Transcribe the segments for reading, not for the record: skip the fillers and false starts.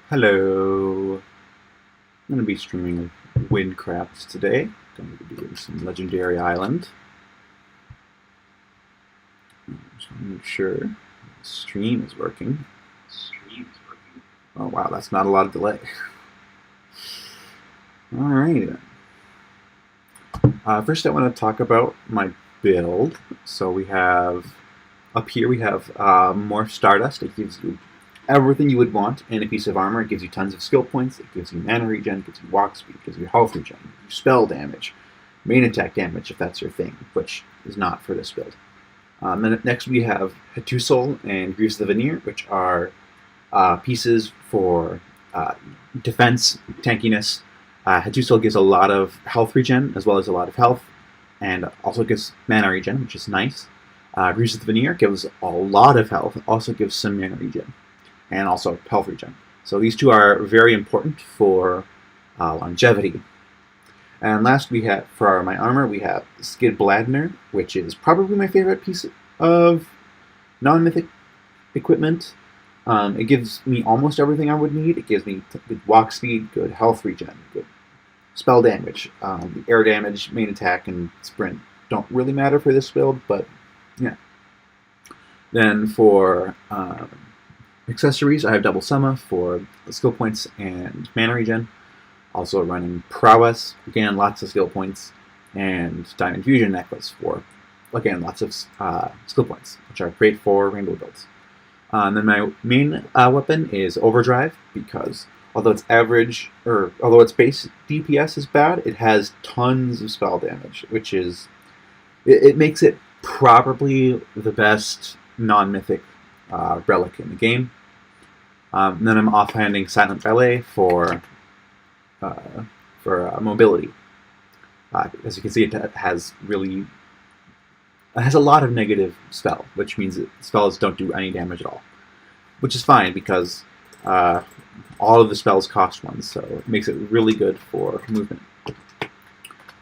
Hello. I'm going to be streaming Wynncraft today. Going to be doing some Legendary Island. Just want to make sure the stream is working. Oh wow, that's not a lot of delay. Alright. First I want to talk about my build. So we have, up here we have more Stardust. It gives you everything you would want in a piece of armor. It gives you tons of skill points, it gives you mana regen, it gives you walk speed, it gives you health regen, it gives you spell damage, main attack damage if that's your thing, which is not for this build. Then next we have Hatusol and Grease the Veneer, which are pieces for defense, tankiness. Hatusol gives a lot of health regen as well as a lot of health, and also gives mana regen, which is nice. Grease the Veneer gives a lot of health, also gives some mana regen, and also health regen. So these two are very important for longevity. And last we have, for my armor, we have Skid Bladner, which is probably my favorite piece of non-mythic equipment. It gives me almost everything I would need. It gives me good walk speed, good health regen, good spell damage. Air damage, main attack, and sprint don't really matter for this build, but yeah. Then for accessories, I have Double Summa for skill points and mana regen. Also running Prowess, again, lots of skill points, and Diamond Fusion Necklace for, again, lots of skill points, which are great for rainbow builds. Then my main weapon is Overdrive, because although its average, or although its base DPS is bad, it has tons of spell damage, which is, it makes it probably the best non-mythic relic in the game. Then I'm offhanding Silent Ballet for mobility. As you can see, it has a lot of negative spell, which means that spells don't do any damage at all, which is fine because all of the spells cost one, so it makes it really good for movement.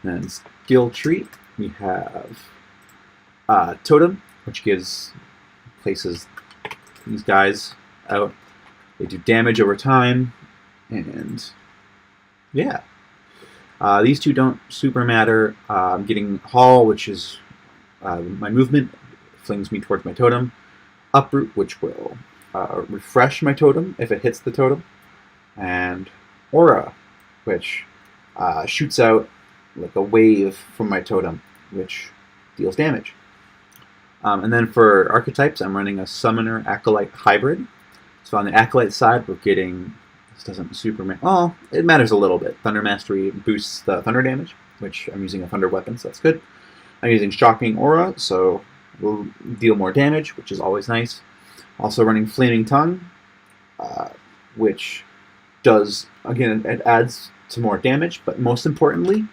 And skill tree, we have Totem, which places these guys out. They do damage over time, and yeah. These two don't super matter. I'm getting Haul, which is my movement, flings me towards my totem. Uproot, which will refresh my totem if it hits the totem. And Aura, which shoots out like a wave from my totem, which deals damage. And then for archetypes, I'm running a Summoner Acolyte hybrid. So on the Acolyte side, we're getting, this doesn't super matter, well, it matters a little bit. Thunder Mastery boosts the thunder damage, which I'm using a thunder weapon, so that's good. I'm using Shocking Aura, so we'll deal more damage, which is always nice. Also running Flaming Tongue, which does, again, it adds to more damage, but most importantly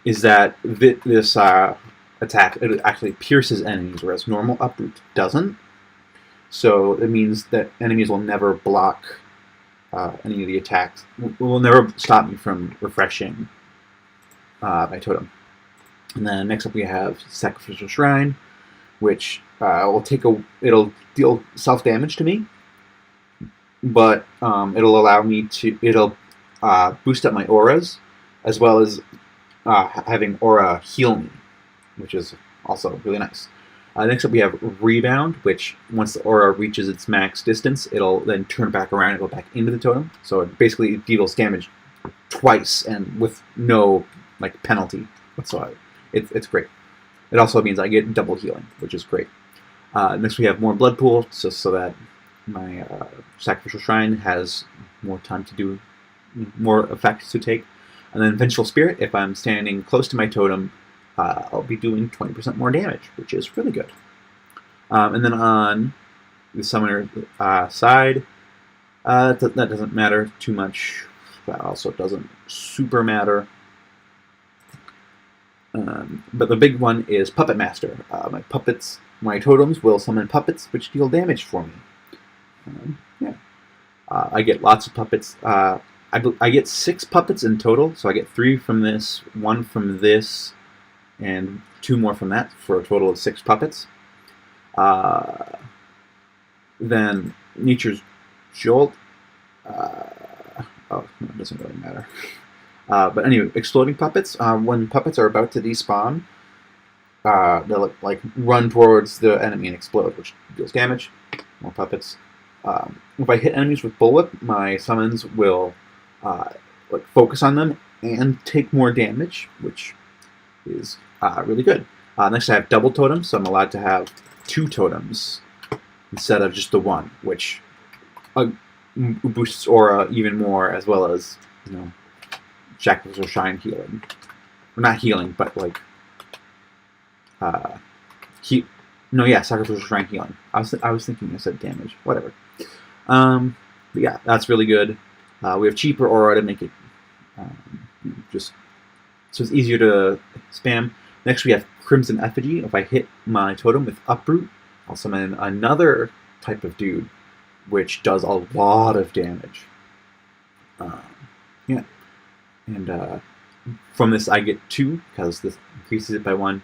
is that this attack, it actually pierces enemies, whereas normal Uproot doesn't. So it means that enemies will never block any of the attacks. Will never stop me from refreshing my totem. And then next up we have Sacrificial Shrine, which it'll deal self damage to me, but it'll allow me to boost up my auras, as well as having aura heal me, which is also really nice. Next up we have Rebound, which once the aura reaches its max distance, it'll then turn back around and go back into the totem. So it basically deals damage twice and with no penalty whatsoever. It's great. It also means I get double healing, which is great. Next we have more Blood Pool, so that my Sacrificial Shrine has more time to do more effects to take. And then Vengeful Spirit, if I'm standing close to my totem, I'll be doing 20% more damage, which is really good. And then on the Summoner side, that doesn't matter too much. That also doesn't super matter. But the big one is Puppet Master. My totems will summon puppets, which deal damage for me. Yeah. I get lots of puppets. I get 6 puppets in total, so I get 3 from this, 1 from this, and 2 more from that, for a total of 6 puppets. Then Nature's Jolt Oh, no, it doesn't really matter. But anyway, exploding puppets. When puppets are about to despawn, they'll like run towards the enemy and explode, which deals damage. More puppets. If I hit enemies with bullwhip, my summons will like focus on them and take more damage, which is really good. Next, I have double totems, so I'm allowed to have 2 totems instead of just the one, which boosts aura even more, as well as, you know, Shackles or Shine healing. Or not healing, but like Shackles or Shine healing. I was thinking I said damage. Whatever. But yeah, that's really good. We have cheaper aura to make it just so it's easier to spam. Next, we have Crimson Effigy. If I hit my totem with Uproot, I'll summon another type of dude, which does a lot of damage. Yeah. And from this, I get 2, because this increases it by 1.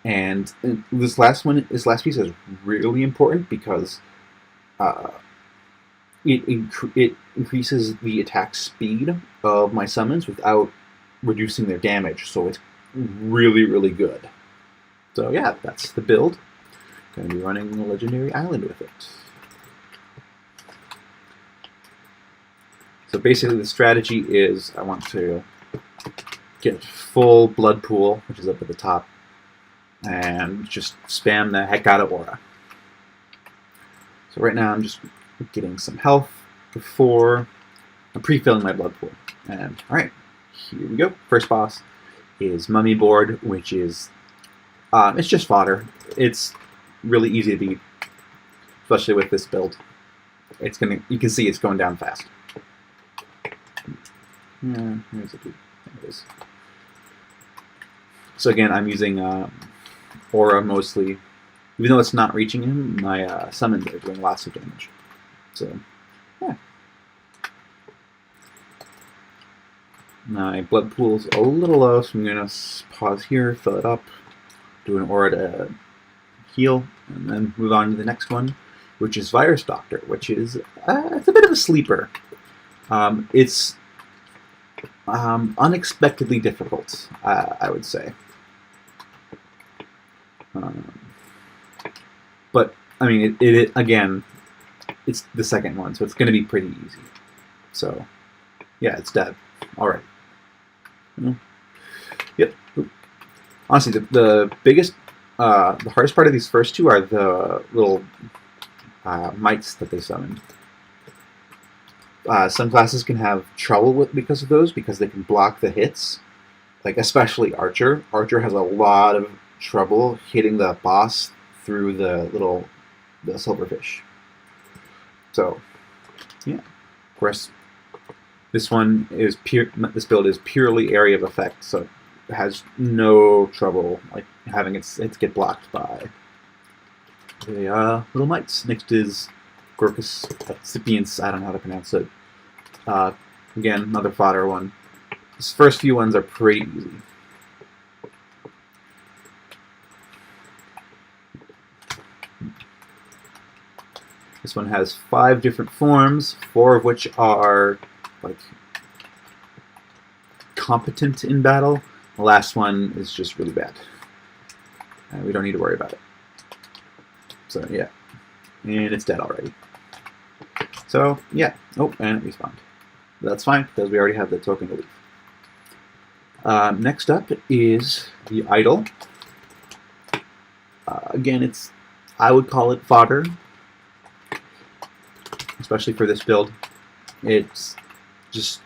And this last piece is really important, because it increases the attack speed of my summons without reducing their damage. So it's really, really good. So yeah, that's the build. Going to be running a Legendary Island with it. So basically the strategy is I want to get full blood pool, which is up at the top, and just spam the heck out of aura. So right now I'm just getting some health before I'm pre-filling my blood pool. And alright, here we go. First boss is Mummy Board, which is it's just fodder. It's really easy to beat, especially with this build. You can see it's going down fast. Yeah, here's a dude. There it is. So again, I'm using aura mostly. Even though it's not reaching him, my summons are doing lots of damage. So, yeah. My blood pool's a little low, so I'm going to pause here, fill it up, do an aura to heal, and then move on to the next one, which is Virus Doctor, which is it's a bit of a sleeper. It's unexpectedly difficult, I would say. But I mean, it again, it's the second one, so it's going to be pretty easy. So, yeah, it's dead. All right. Yep. Honestly, the biggest, the hardest part of these first 2 are the little mites that they summon. Some classes can have trouble because of those, because they can block the hits. Like especially Archer. Archer has a lot of trouble hitting the boss through the silverfish. So, yeah. Of course, this one is this build is purely area of effect, so it has no trouble like having its hits get blocked by the little mites. Next is Gorkus Excipients. I don't know how to pronounce it. Again, another fodder one. These first few ones are pretty easy. This one has 5 different forms, 4 of which are like competent in battle. The last one is just really bad. We don't need to worry about it. So yeah, and it's dead already. So yeah. Oh, and it respawned. That's fine because we already have the token to leave. Next up is the Idol. Again, I would call it fodder, especially for this build. It's just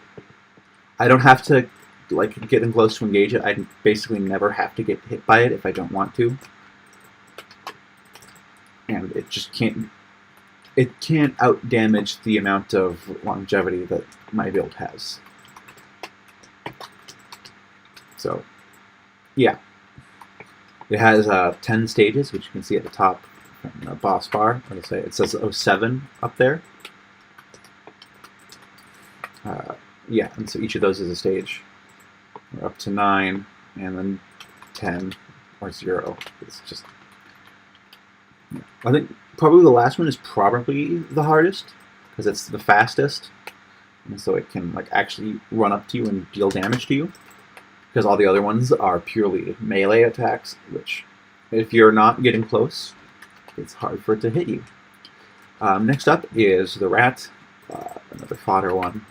I don't have to like get in close to engage it. I basically never have to get hit by it if I don't want to, and it just can't. It can't out damage the amount of longevity that my build has. So, yeah. It has 10 stages, which you can see at the top from the boss bar. It says 07 up there. Yeah, and so each of those is a stage. We're up to 9, and then 10 or 0. It's just... I think probably the last one is probably the hardest, because it's the fastest. and so it can like actually run up to you and deal damage to you. Because all the other ones are purely melee attacks, which, if you're not getting close, it's hard for it to hit you. Next up is the rat, another fodder one.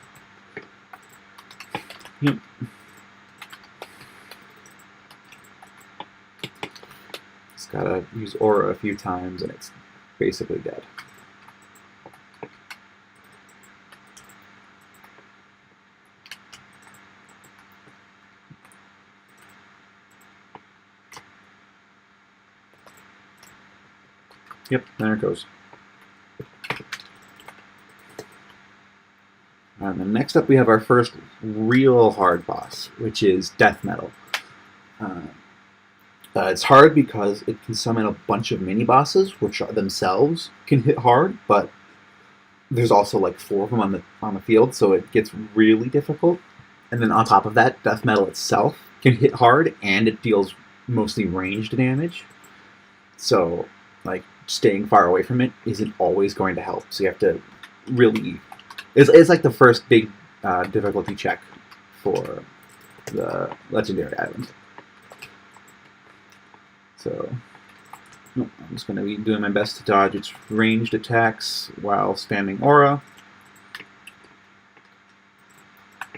Yep. It's gotta use aura a few times, and it's basically dead. Yep, there it goes. And then next up we have our first real hard boss, which is death metal. It's hard because it can summon a bunch of mini bosses, which themselves can hit hard, but there's also like 4 of them on the field, so it gets really difficult. And then on top of that, death metal itself can hit hard, and it deals mostly ranged damage. So, like, staying far away from it isn't always going to help. So you have to really... It's like the first big difficulty check for the Legendary Island. So, I'm just going to be doing my best to dodge its ranged attacks while spamming aura.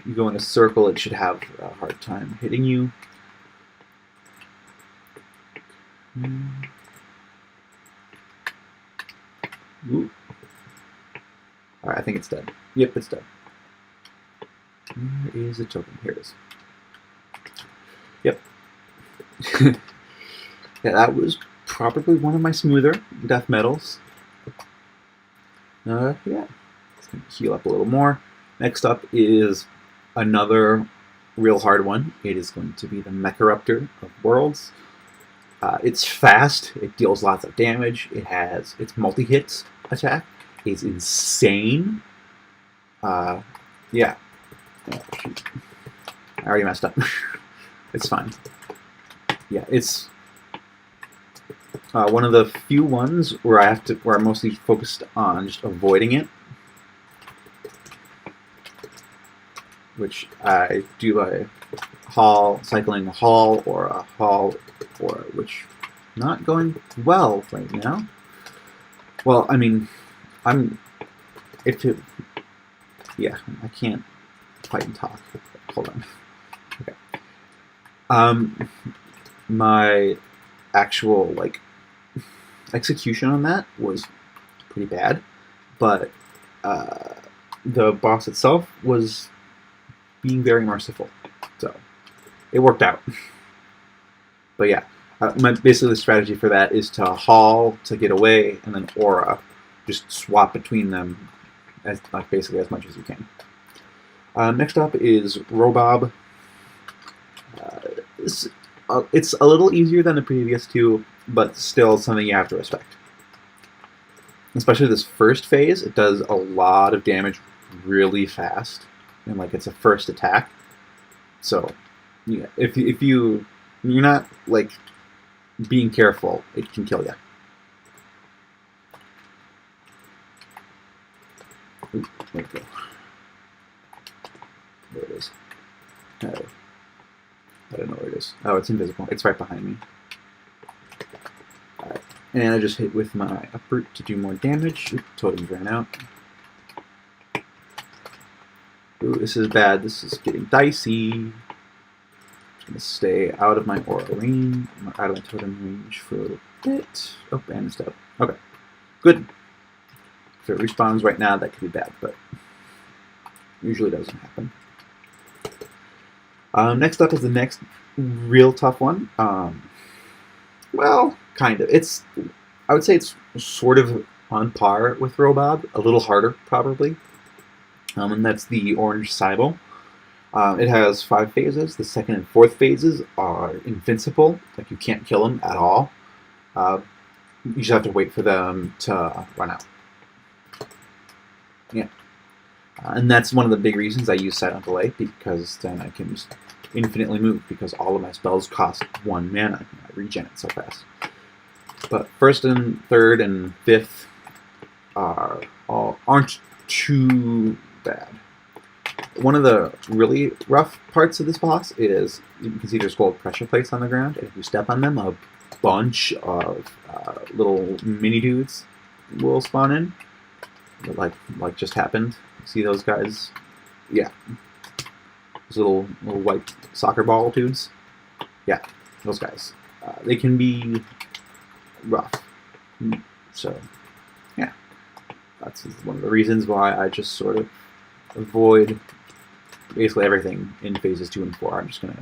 You go in a circle, it should have a hard time hitting you. Ooh. Alright, I think it's dead. Yep, it's dead. Where is the token? Here it is. Yep. Yeah, that was probably one of my smoother death metals. Yeah. Let's heal up a little more. Next up is another real hard one. It is going to be the Mecharuptor of Worlds. It's fast. It deals lots of damage. It has its multi-hits attack is insane. Yeah. Oh, shoot. I already messed up. It's fine. Yeah, it's one of the few ones where I'm mostly focused on just avoiding it, which I do by cycling a Hall or a Hall, or which not going well right now. Well, I mean, yeah, I can't fight and talk. Hold on. Okay. My actual execution on that was pretty bad, but the boss itself was being very merciful, so it worked out. But yeah, basically the strategy for that is to haul to get away, and then aura, just swap between them as basically as much as you can. Next up is Robob. It's a little easier than the previous two, but still something you have to respect. Especially this first phase, it does a lot of damage really fast, and it's a first attack. So, yeah, if you're not being careful, it can kill you. Ooh, there we go. There it is. I don't know where it is. Oh, it's invisible. It's right behind me. Alright. And I just hit with my upper to do more damage. Oop, totems ran out. Ooh, this is bad. This is getting dicey. I'm going to stay out of my aura range, out of my totem range for a little bit. Oh, and it's dead. Okay. Good. If it respawns right now, that could be bad, but usually doesn't happen. Next up is the next real tough one. Well, kind of. I would say it's sort of on par with Robob, a little harder probably. And that's the Orange Cybo. It has 5 phases. The second and fourth phases are invincible, you can't kill them at all. You just have to wait for them to run out. Yeah. And that's one of the big reasons I use Silent Delay, because then I can just infinitely move, because all of my spells cost 1 mana, and I regen it so fast. But first and third and fifth aren't too bad. one of the really rough parts of this boss is you can see there's gold pressure plates on the ground, and if you step on them, a bunch of little mini dudes will spawn in, like just happened. See those guys? Yeah, those little white soccer ball dudes. Yeah, those guys. They can be rough. So, yeah, that's one of the reasons why I just sort of avoid basically everything in phases 2 and 4. I'm just going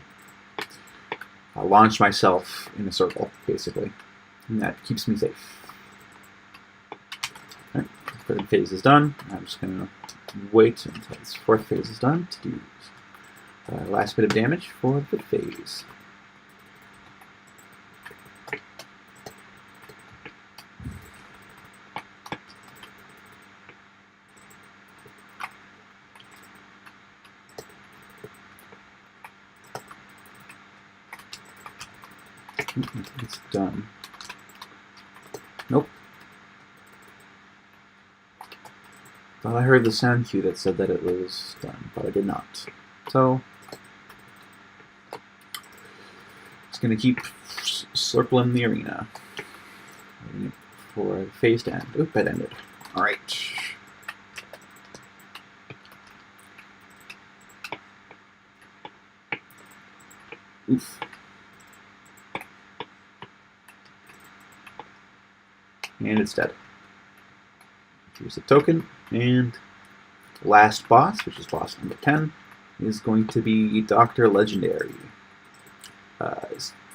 to launch myself in a circle, basically, and that keeps me safe. All right, third phase is done. I'm just going to wait until this fourth phase is done to do last bit of damage for the phase. It's done. Nope. Thought I heard the sound cue that said that it was done, but I did not. So, it's going to keep circling the arena for the phase to end. Oop, it ended. Alright. Oof. And it's dead. Here's a token, and last boss, which is boss number 10, is going to be Dr. Legendary.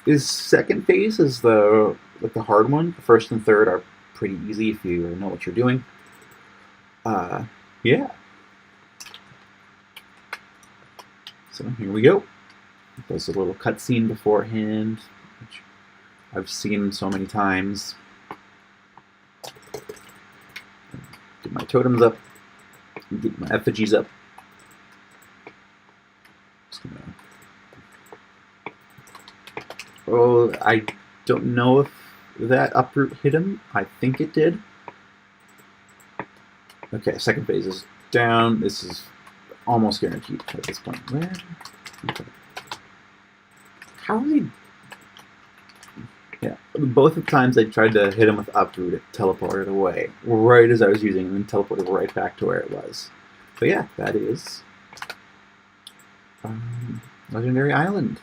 His second phase is the hard one. The first and third are pretty easy if you know what you're doing. Yeah. So here we go. There's a little cutscene beforehand, which I've seen so many times. Get my totems up, get my effigies up. Oh, I don't know if that uproot hit him. I think it did. Okay, second phase is down. This is almost guaranteed at this point. Where? Okay. How are they? Yeah, both of the times I tried to hit him with uproot, it teleported away right as I was using it, and teleported right back to where it was. So yeah, that is Legendary Island.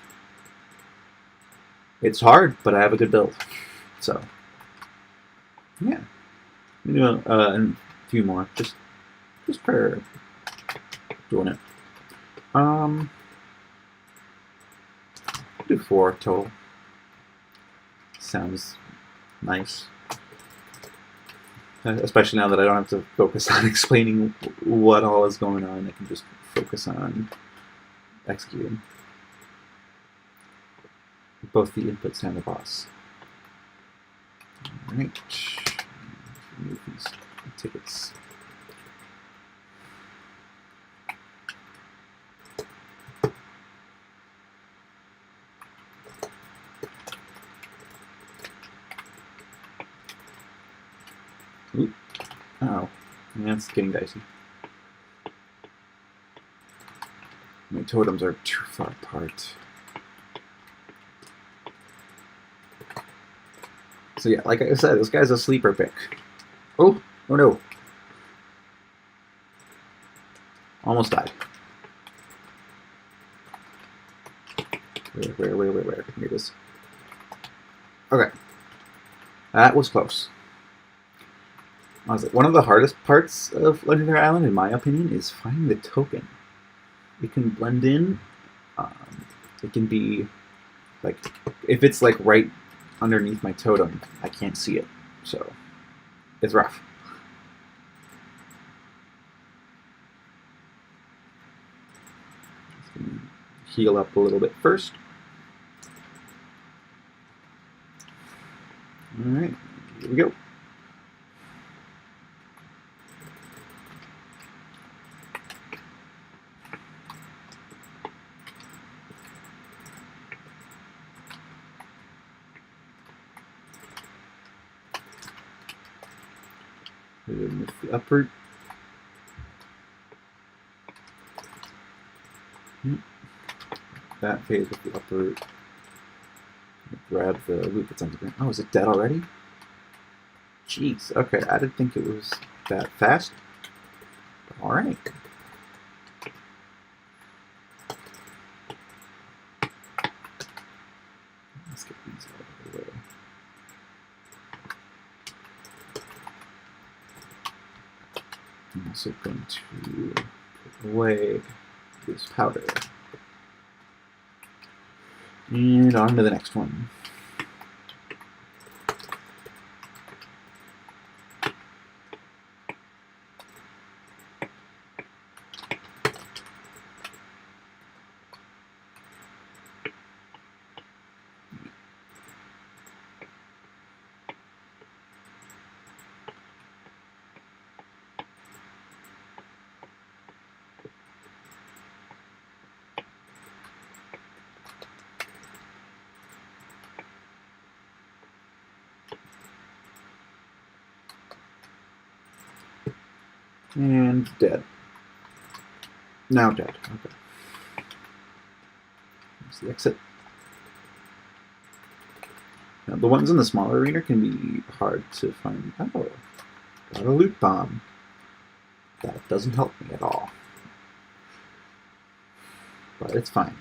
It's hard, but I have a good build. So yeah, you know, and a few more, just for doing it. Do 4 total. Sounds nice. Especially now that I don't have to focus on explaining what all is going on. I can just focus on executing both the inputs and the boss. Alright. Remove these tickets. Oop. Oh, that's getting dicey. My totems are too far apart. So yeah, like I said, this guy's a sleeper pick. Oh no. Almost died. Where? Here it is. Okay. That was close. One of the hardest parts of Legendary Island, in my opinion, is finding the token. It can blend in. It can be like, if it's like right underneath my totem, I can't see it. So it's rough. Heal up a little bit first. Alright, here we go. With the uproot. That phase with the uproot. Grab the loot that's on the ground. Oh, is it dead already? Jeez. Okay, I didn't think it was that fast. All right. Let's get these out of the way. I'm also going to put away this powder. And on to the next one. And dead. Now dead. Okay. There's the exit. Now, the ones in the smaller arena can be hard to find. Oh, got a loot bomb. That doesn't help me at all. But it's fine.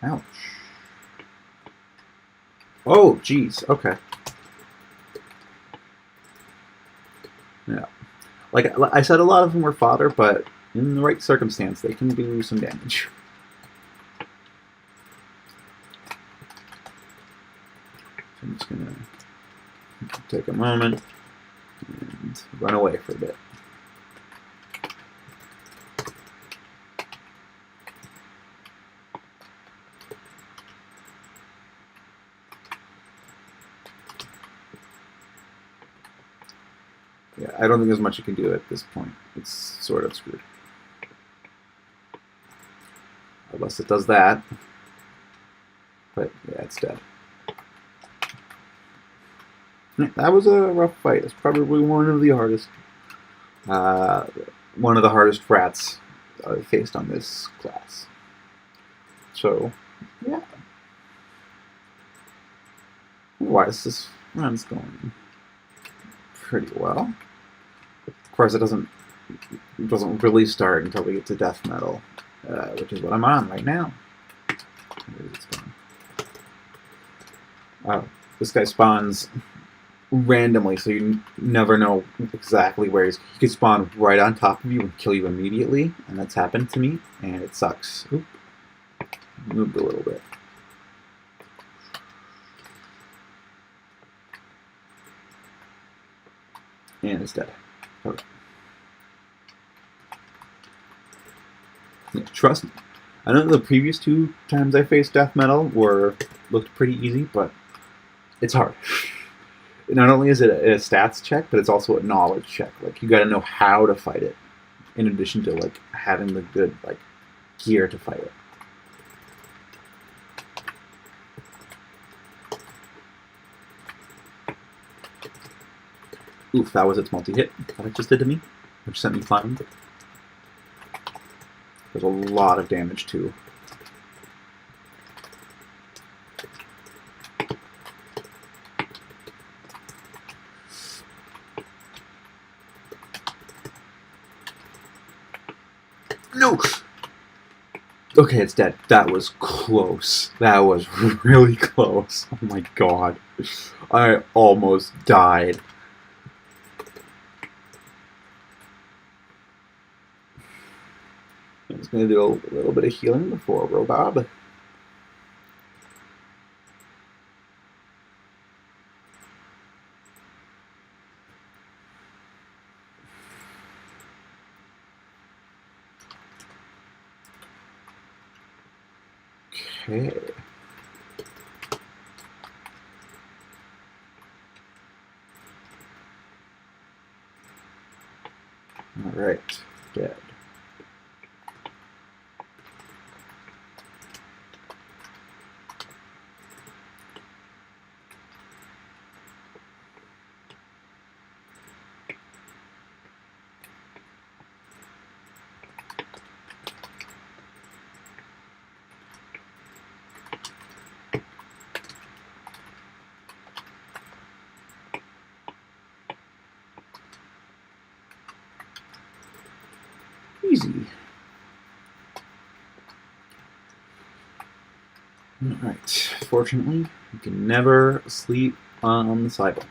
Ouch. Oh, jeez. Okay. Yeah. Like I said, a lot of them were fodder, but in the right circumstance, they can do some damage. So I'm just going to take a moment and run away for a bit. Yeah, I don't think there's much you can do at this point. It's sort of screwed. Unless it does that. But yeah, it's dead. Yeah, that was a rough fight. It's probably one of the hardest rats I faced on this class. So, yeah. Otherwise, this run's going pretty well. Of course, it doesn't really start until we get to death metal, which is what I'm on right now. This guy spawns randomly, so you never know exactly where he's. He could spawn right on top of you and kill you immediately, and that's happened to me, and it sucks. Oop. Moved a little bit. And it's dead. Okay. Yeah, trust me. I know the previous 2 times I faced death metal looked pretty easy, but it's hard. Not only is it a stats check, but it's also a knowledge check. Like, you got to know how to fight it, in addition to like having the good like gear to fight it. Oof, that was its multi-hit that it just did to me, which sent me flying. There's a lot of damage too. No! Okay, it's dead. That was close. That was really close. Oh my god. I almost died. I'm just going to do a little bit of healing before Robob. Okay. Alright, dead. Alright, fortunately, you can never sleep on the cycle.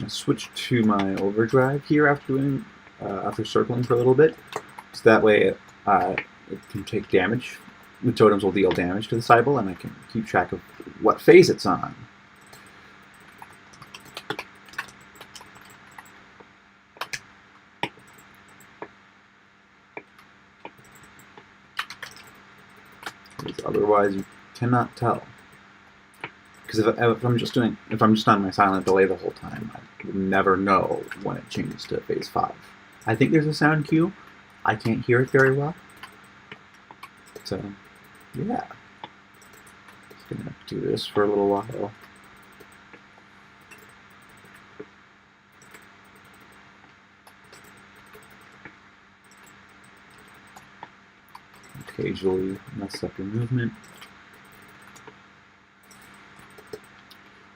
Switch to my overdrive here after circling for a little bit, so that way it can take damage. The totems will deal damage to the Cybele, and I can keep track of what phase it's on. Because otherwise, you cannot tell. Because if I'm just on my silent delay the whole time, I would never know when it changes to phase 5. I think there's a sound cue. I can't hear it very well. So, yeah. Just gonna do this for a little while. Occasionally mess up your movement.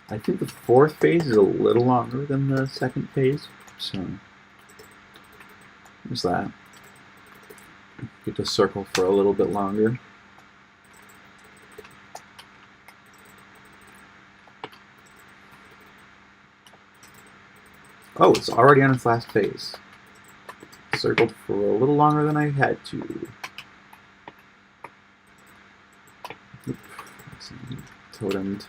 I think the 4th phase is a little longer than the 2nd phase, so there's that. Get to circle for a little bit longer. Oh, it's already on its last phase. Circled for a little longer than I had to. Oop, totemed.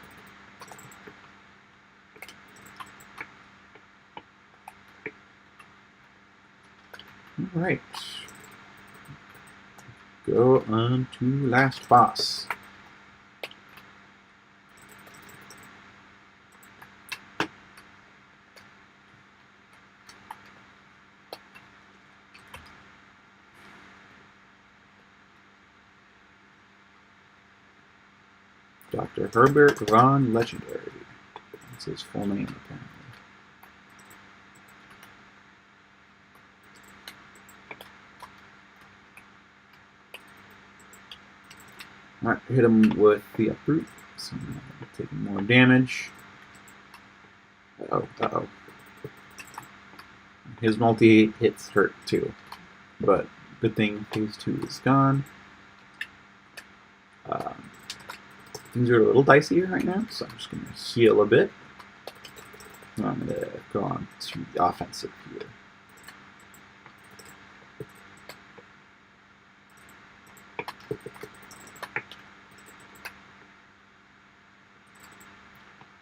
Alright. Go on to last boss. Dr. Herbert von Legendary. That's his full name, apparently. Alright, hit him with the uproot, so I'm taking more damage. Uh-oh. His multi-hits hurt too, but good thing phase 2 is gone. Things are a little dicey right now, so I'm just going to heal a bit. I'm going to go on to the offensive here.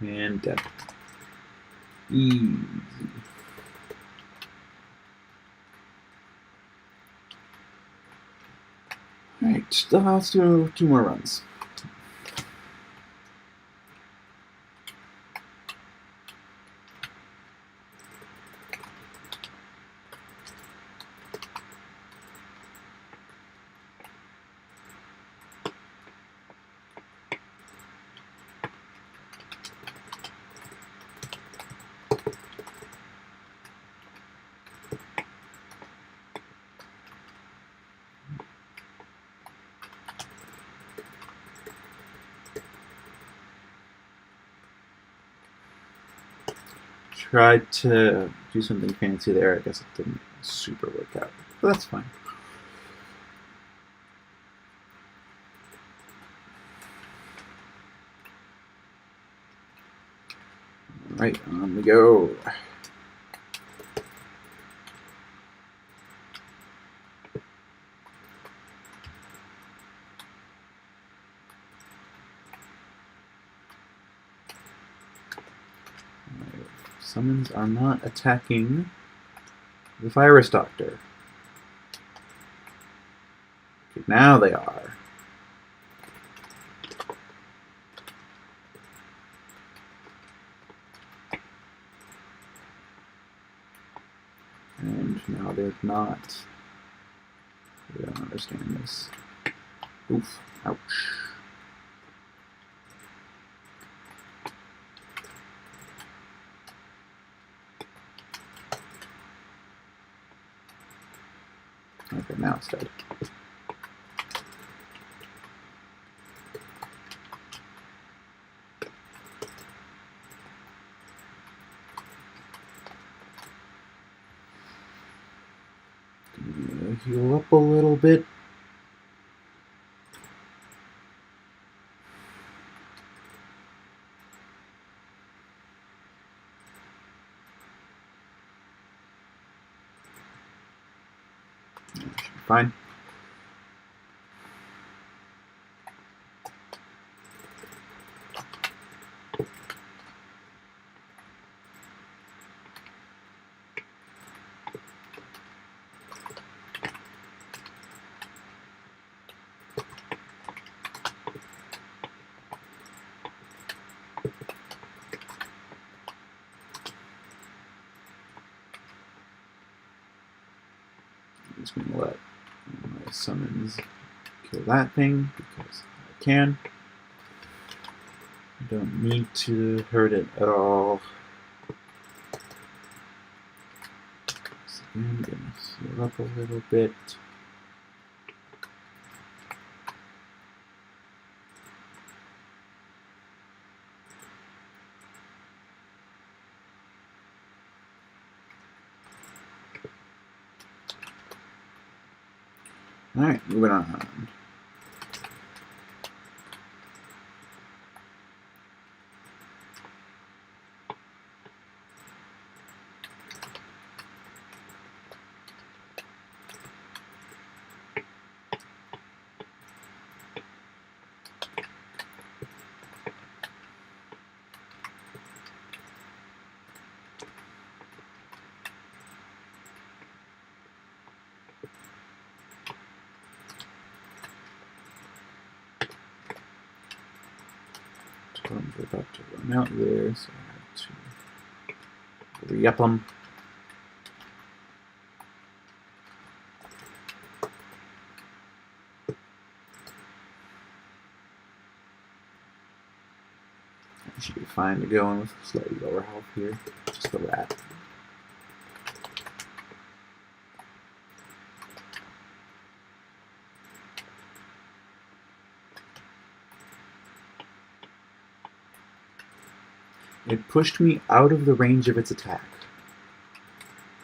And dead. Easy. Alright, let's do 2 more runs. Tried to do something fancy there. I guess it didn't super work out, but that's fine. Right, on we go. Summons are not attacking the Virus Doctor. Okay, now they are. And now they're not. I don't understand this. Oof. Ouch. Okay, now it's dead. Heal up a little bit. Fine. I'm just going to let my summons kill that thing because I can. I don't need to hurt it at all. So I'm going to heal up a little bit. Alright, moving on. Totems are about to run out there, so I have to re-up them. I should be fine to go in with slightly lower health here. Just the rat. It pushed me out of the range of its attack.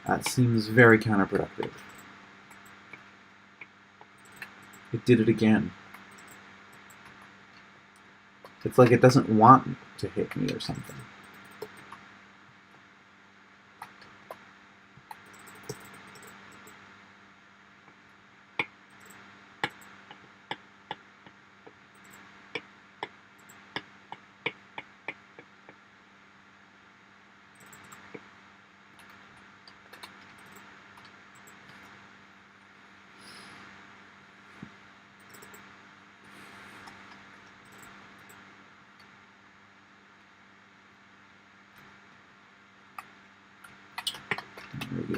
That seems very counterproductive. It did it again. It's like it doesn't want to hit me or something.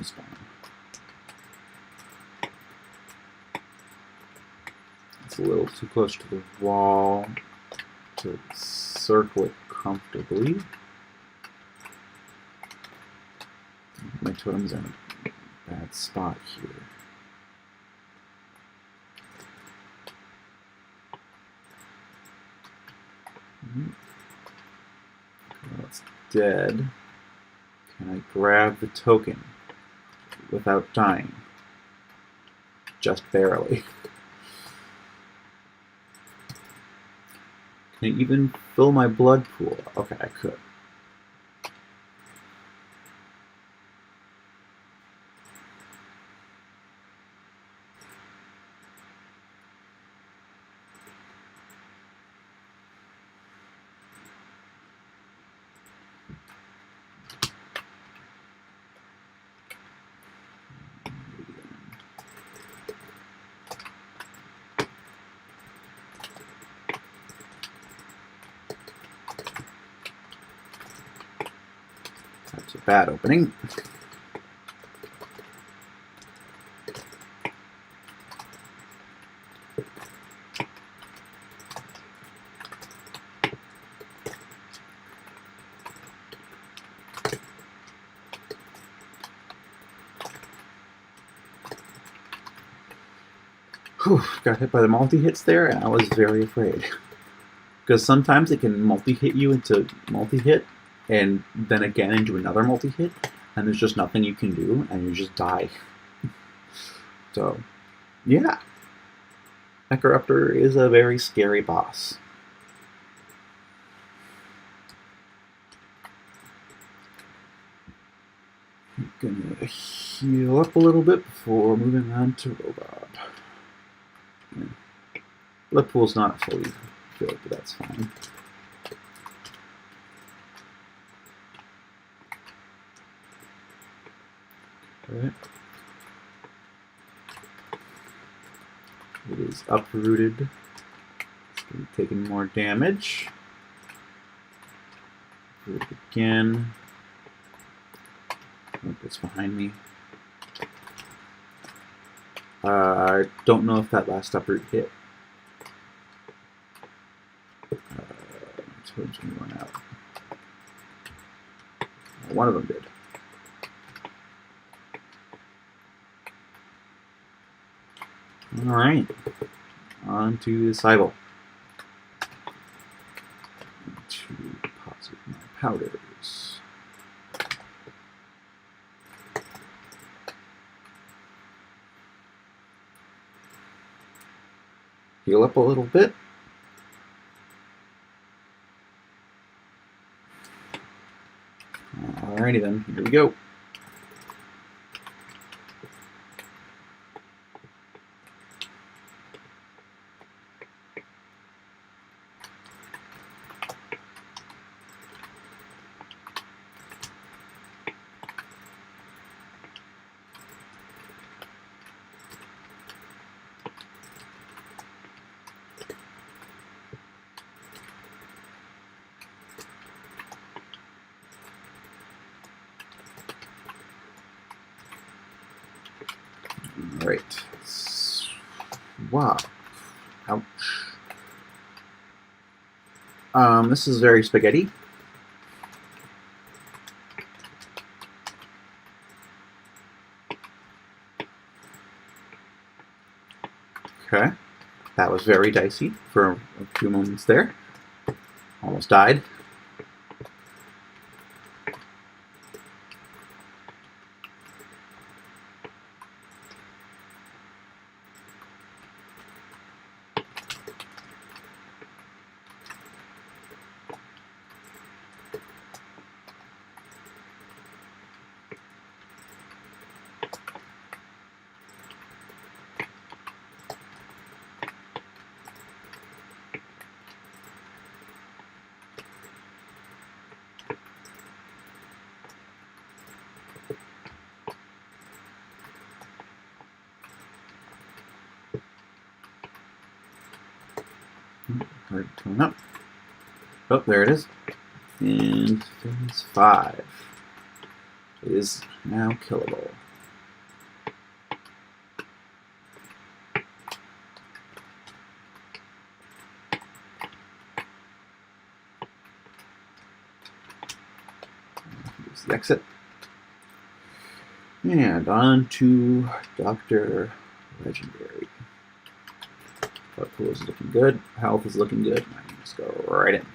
Spawn. It's a little too close to the wall to circle it comfortably. My totem's in a bad spot here. Well, it's dead. Can I grab the token without dying? Just barely. Can I even fill my blood pool? Okay, I could. That's a bad opening. Whew, got hit by the multi-hits there, and I was very afraid. Because sometimes it can multi-hit you into multi-hit, and then again into another multi-hit, and there's just nothing you can do, and you just die. So, yeah. Mecha is a very scary boss. I'm gonna heal up a little bit before moving on to Robot. Blood pool's not fully filled, but that's fine. Okay. It is uprooted. It's going to be taking more damage. Uproot again. Oh, it's behind me. I don't know if that last uproot hit. It's going to run out. One of them did. Alright. On to the Cybele. To deposit my powders. Heal up a little bit. Alrighty then, here we go. Alright. Wow. Ouch. This is very spaghetti. Okay. That was very dicey for a few moments there. Almost died. Already coming up. Oh, there it is. And phase 5 is now killable. Here's the exit. And on to Dr. Legendary. Blood pool is looking good. Health is looking good. I can just go right in.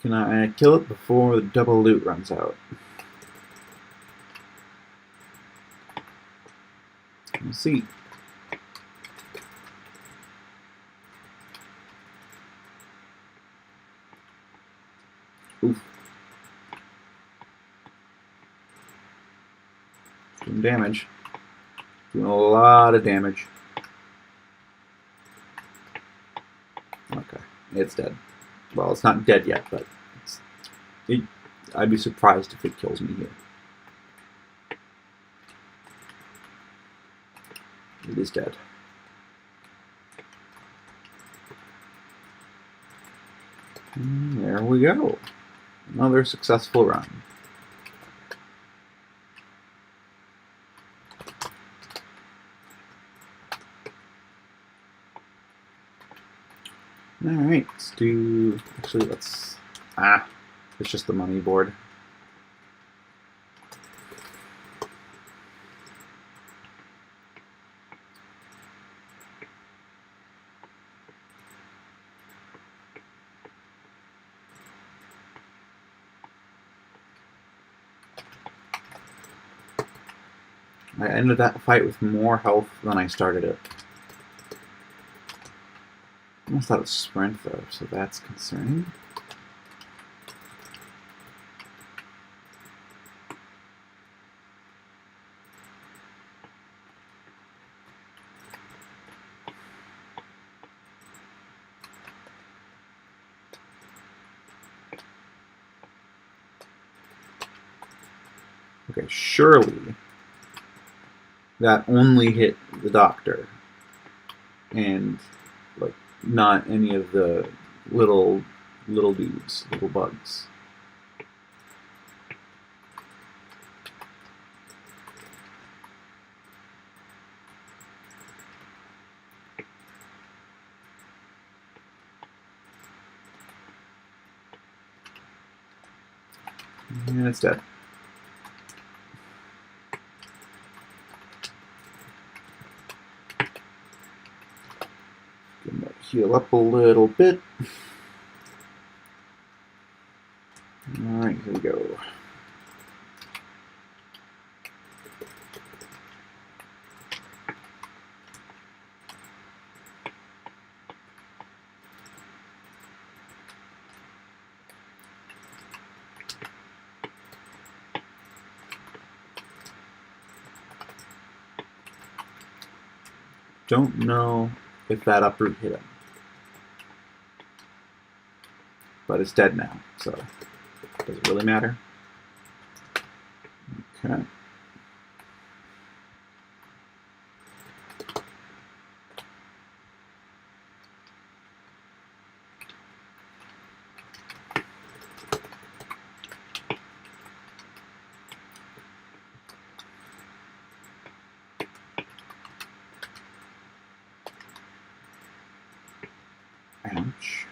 Can I kill it before the double loot runs out? We'll see. Oof. Doing damage. Doing a lot of damage. Okay, it's dead. Well, it's not dead yet, but I'd be surprised if it kills me here. It is dead. And there we go. Another successful run. Alright, let's do... Actually, let's... it's just the money board. I ended that fight with more health than I started it. I almost thought it was sprint though, so that's concerning. Okay, surely that only hit the doctor and like not any of the little dudes, little bugs. And it's dead. Heal up a little bit. Alright, here we go. Don't know if that uproot hit him. But it's dead now, so does it really matter? Okay. Ouch.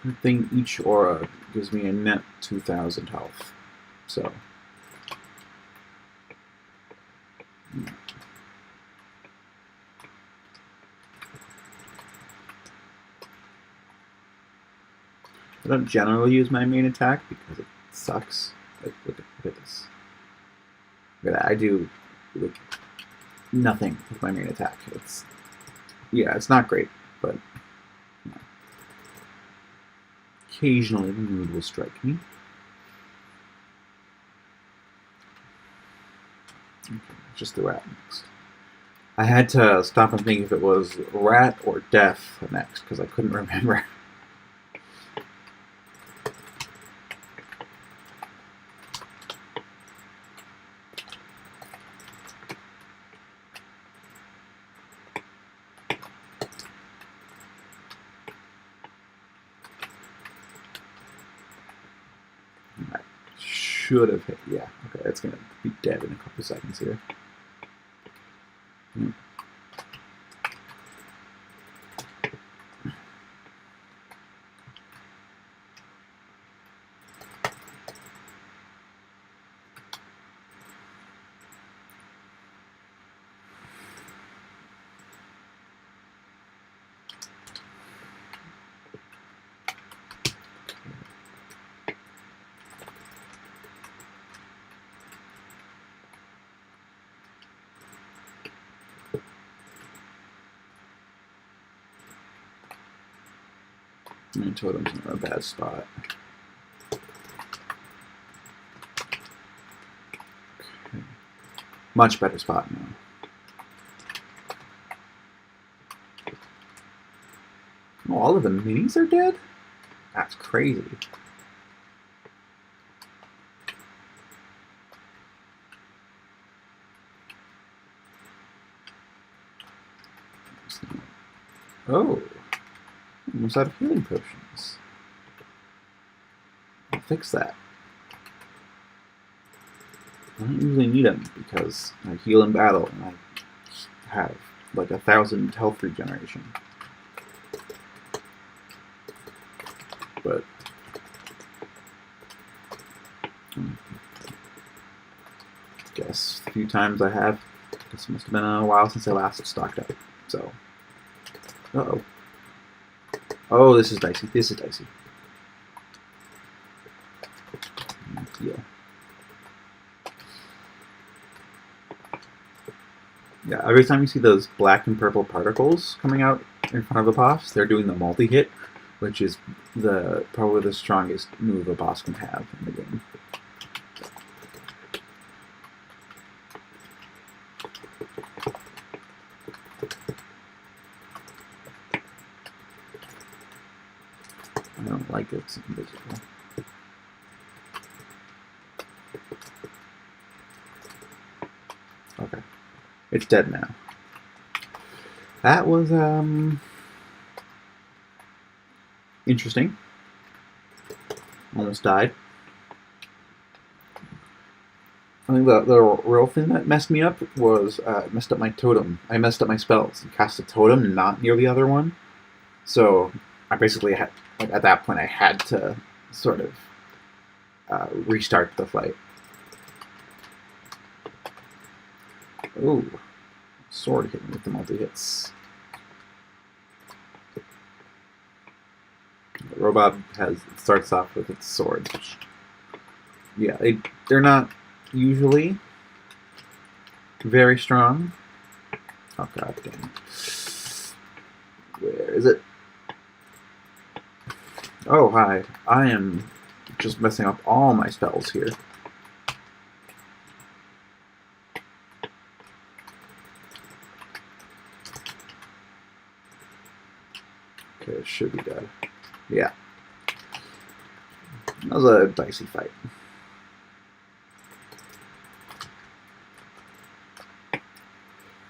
I think each aura gives me a net 2,000 health. So. I don't generally use my main attack because it sucks. Like, look at this. Look at that. I do like, nothing with my main attack. It's not great, but you know, occasionally the mood will strike me. Okay, just the rat next. I had to stop and think if it was rat or death next because I couldn't remember. Should have hit. Yeah, okay, it's gonna be dead in a couple seconds here. My totem's in a bad spot. Okay. Much better spot now. Oh, all of the minis are dead? That's crazy. Oh. Almost out of healing potions. I'll fix that. I don't usually need them because I heal in battle and I have like 1,000 health regeneration. But I guess a few times I have This must have been a while since I last stocked up. So, uh-oh. Oh, this is dicey. This is dicey. Yeah. Yeah, every time you see those black and purple particles coming out in front of the boss, they're doing the multi-hit, which is probably the strongest move a boss can have in the game. I don't like it. It's invisible. Okay. It's dead now. That was, interesting. Almost died. I think the real thing that messed me up was messed up my totem. I messed up my spells and cast a totem not near the other one. So I basically had, like, at that point, I had to sort of restart the fight. Ooh, sword hit me with the multi-hits. The robot starts off with its sword. Which, yeah, they're not usually very strong. Oh god damn it. Where is it? Oh hi. I am just messing up all my spells here. Okay, it should be dead. Yeah. That was a dicey fight.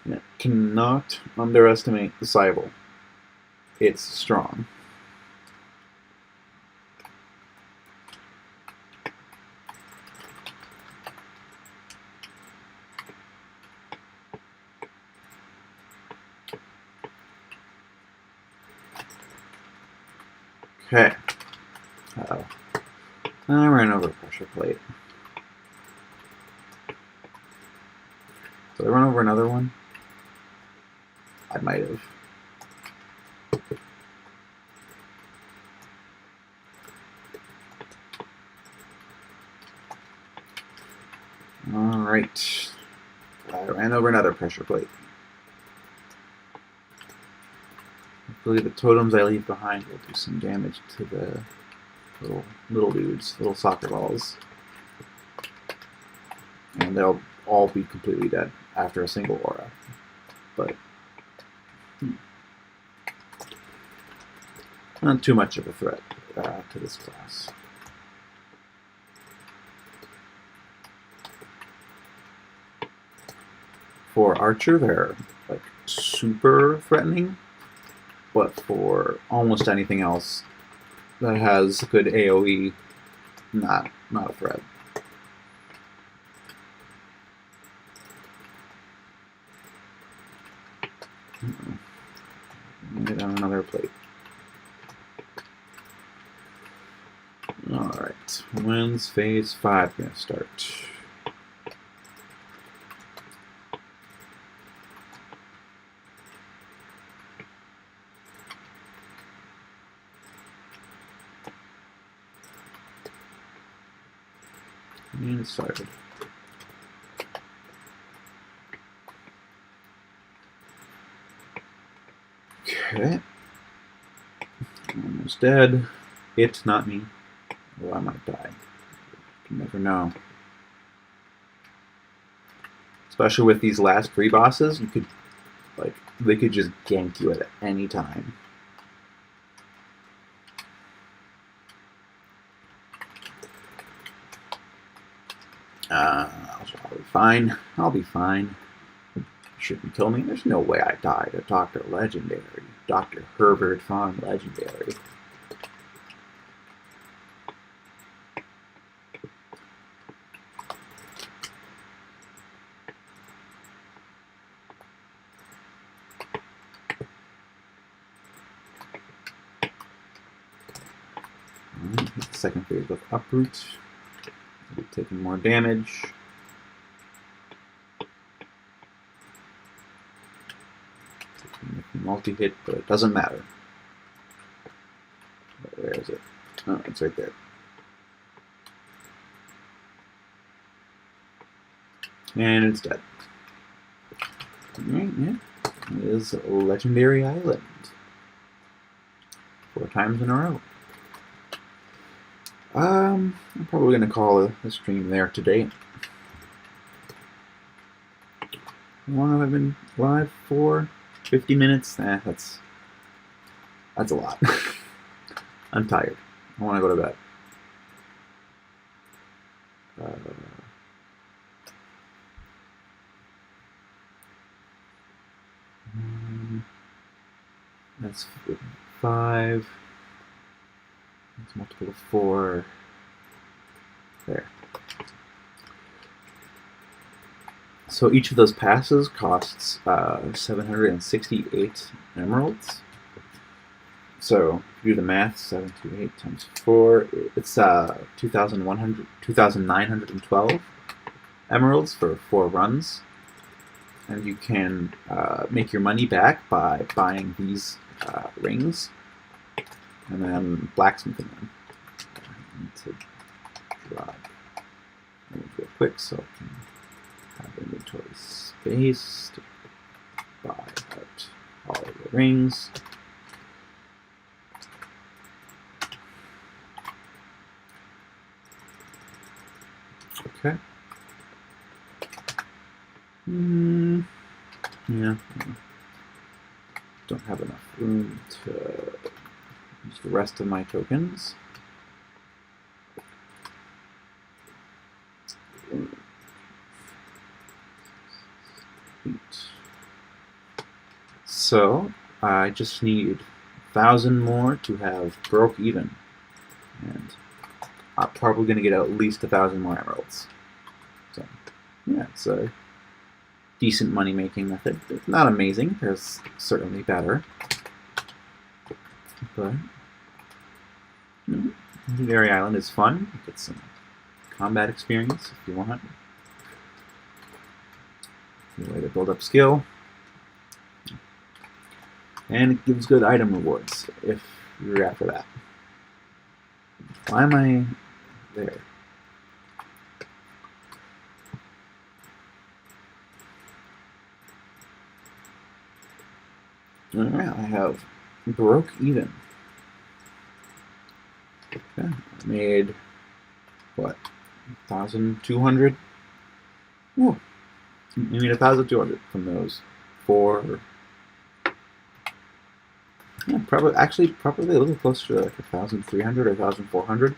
Yeah, cannot underestimate the Cybele. It's strong. Okay. Uh-oh. I ran over a pressure plate. Did I run over another one? I might have. Alright. I ran over another pressure plate. Hopefully the totems I leave behind will do some damage to the little dudes, little soccer balls. And they'll all be completely dead after a single aura. But not too much of a threat to this class. For Archer, they're like super threatening, but for almost anything else that has good AoE, not a threat. Get on another plate. Alright, when's phase 5 gonna start? And it started. Okay. Almost dead. It's not me. Well, I might die. You never know. Especially with these last 3 bosses, you could, like, they could just gank you at any time. I'll be fine. I'll be fine. You shouldn't kill me. There's no way I died a Dr. Legendary. Dr. Herbert Von Legendary. Hit the second phase with Uproot. We'll be taking more damage. Multi-hit, but it doesn't matter. Where is it? Oh, it's right there. And it's dead. Alright, yeah. It is a legendary island. 4 times in a row. I'm probably going to call the stream there today. How long have I been live for? 50 minutes? That's a lot. I'm tired. I want to go to bed. That's 5. That's multiple of 4. There. So each of those passes costs 768 emeralds. So if you do the math, 728 times 4, it's 2,912 emeralds for 4 runs. And you can make your money back by buying these rings and then blacksmithing them. I need to drop real quick so I can have inventory space to buy out all of the rings. Okay. Yeah. Don't have enough room to use the rest of my tokens. So I just need 1,000 more to have broke even, and I'm probably going to get at least 1,000 more emeralds. So yeah, it's a decent money-making method. It's not amazing. There's certainly better, but Legendary Island is fun. You get some combat experience if you want. A way to build up skill. And it gives good item rewards if you're after that. Why am I there? Alright, I have broke even. Okay, I made, what, 1,200? Oh, I made 1,200 from those 4. Yeah, probably a little closer to like 1,300 or 1,400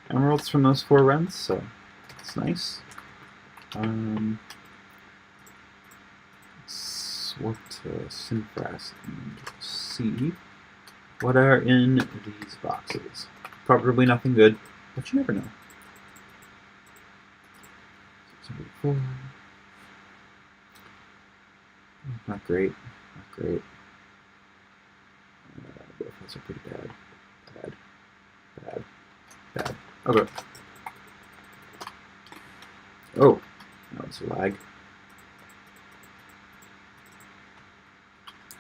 emeralds from those 4 runs, so it's nice. Swap to Wynncraft and see what are in these boxes. Probably nothing good, but you never know. 604. Not great. Not great. Both those are pretty bad. Bad. Bad. Bad. Okay. Oh, that was a lag.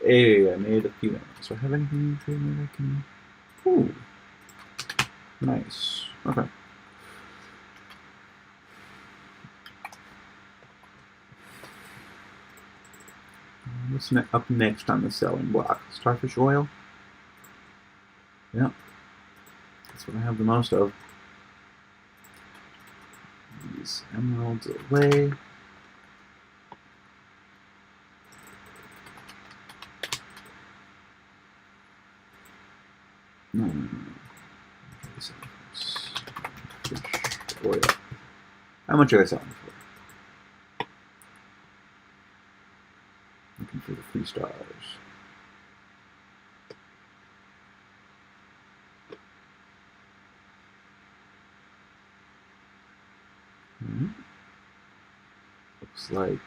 Hey, I made a few emeralds. Do I have anything that I can... Ooh. Nice. Okay. What's up next on the selling block? Starfish oil? Yeah. That's what I have the most of. These emeralds away. No. Oil. How much are I selling for? Looking for the 3 stars. Looks like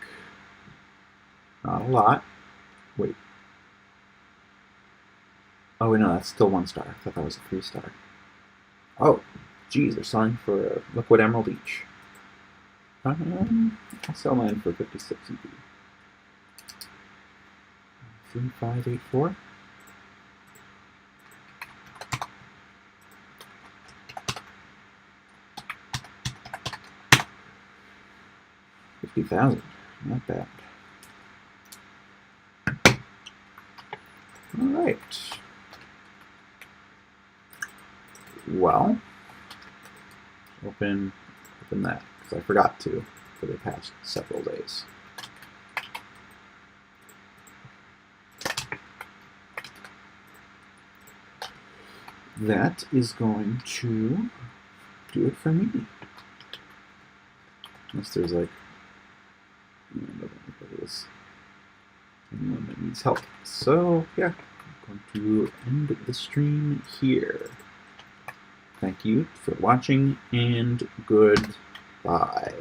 not a lot. Wait. Oh, wait, no, that's still 1 star. I thought that was a 3 star. Oh, geez, they're selling for a liquid emerald each. I'll sell mine for 56 EB. 3584. $50,000. Not bad. All right. Well, open that, because I forgot to for the past several days. That is going to do it for me. Unless there's like anyone that needs help. So yeah, I'm going to end the stream here. Thank you for watching, and goodbye.